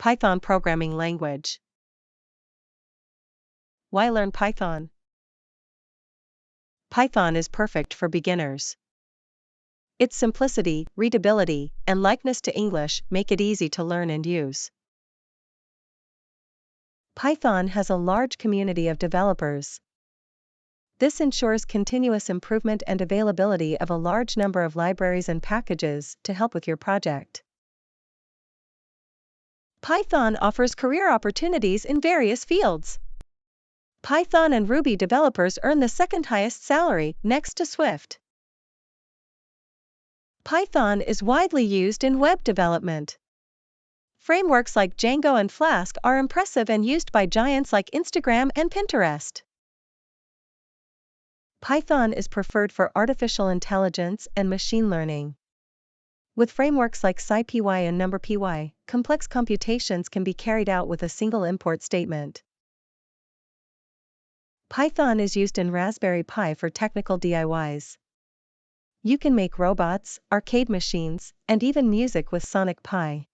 Python programming language. Why learn Python? Python is perfect for beginners. Its simplicity, readability, and likeness to English make it easy to learn and use. Python has a large community of developers. This ensures continuous improvement and availability of a large number of libraries and packages to help with your project. Python offers career opportunities in various fields. Python and Ruby developers earn the second highest salary, next to Swift. Python is widely used in web development. Frameworks like Django and Flask are impressive and used by giants like Instagram and Pinterest. Python is preferred for artificial intelligence and machine learning. With frameworks like SciPy and NumPy, complex computations can be carried out with a single import statement. Python is used in Raspberry Pi for technical DIYs. You can make robots, arcade machines, and even music with Sonic Pi.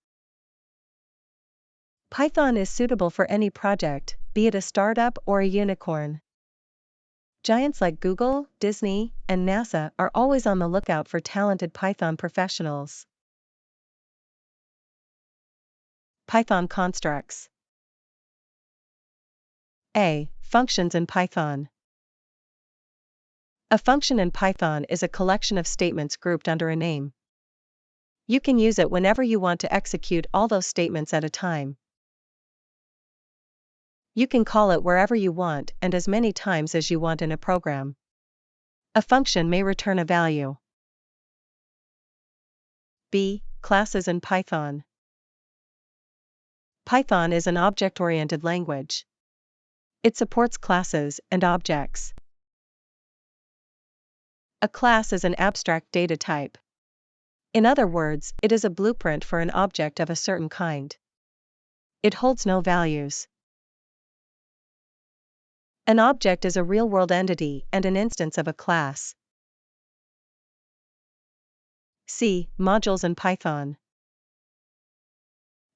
Python is suitable for any project, be it a startup or a unicorn. Giants like Google, Disney, and NASA are always on the lookout for talented Python professionals. Python constructs. A. Functions in Python. A function in Python is a collection of statements grouped under a name. You can use it whenever you want to execute all those statements at a time. You can call it wherever you want and as many times as you want in a program. A function may return a value. B. Classes in Python. Python is an object-oriented language. It supports classes and objects. A class is an abstract data type. In other words, it is a blueprint for an object of a certain kind. It holds no values. An object is a real-world entity and an instance of a class. C. Modules in Python.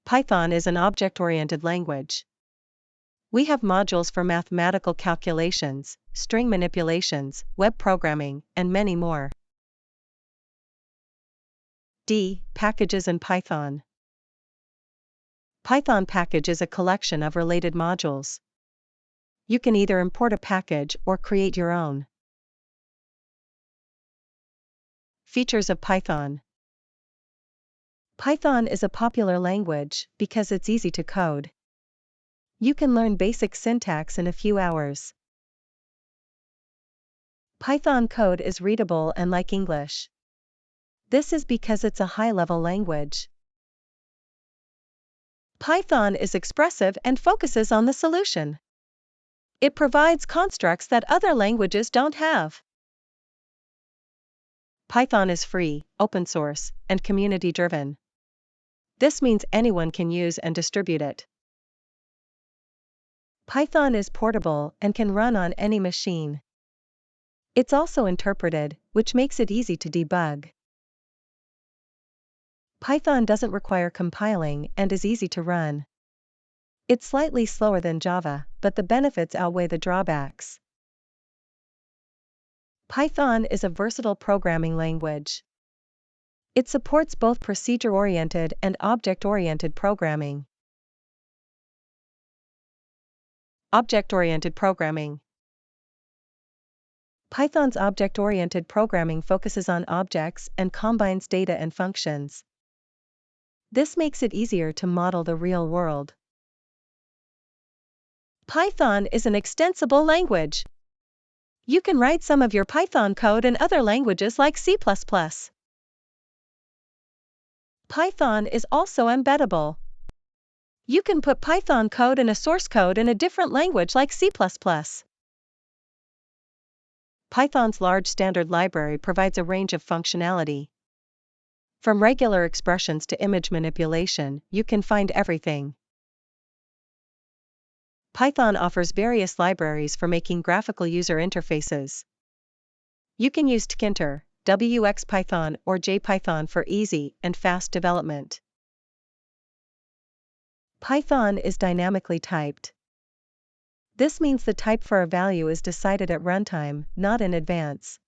Python is an object-oriented language. We have modules for mathematical calculations, string manipulations, web programming, and many more. D. Packages in Python. Python package is a collection of related modules. You can either import a package or create your own. Features of Python. Python is a popular language because it's easy to code. You can learn basic syntax in a few hours. Python code is readable and like English. This is because it's a high-level language. Python is expressive and focuses on the solution. It provides constructs that other languages don't have. Python is free, open source, and community-driven. This means anyone can use and distribute it. Python is portable and can run on any machine. It's also interpreted, which makes it easy to debug. Python doesn't require compiling and is easy to run. It's slightly slower than Java, but the benefits outweigh the drawbacks. Python is a versatile programming language. It supports both procedure-oriented and object-oriented programming. Object-oriented programming. Python's object-oriented programming focuses on objects and combines data and functions. This makes it easier to model the real world. Python is an extensible language. You can write some of your Python code in other languages like C++. Python is also embeddable. You can put Python code in a source code in a different language like C++. Python's large standard library provides a range of functionality. From regular expressions to image manipulation, you can find everything. Python offers various libraries for making graphical user interfaces. You can use Tkinter, WXPython, or JPython for easy and fast development. Python is dynamically typed. This means the type for a value is decided at runtime, not in advance.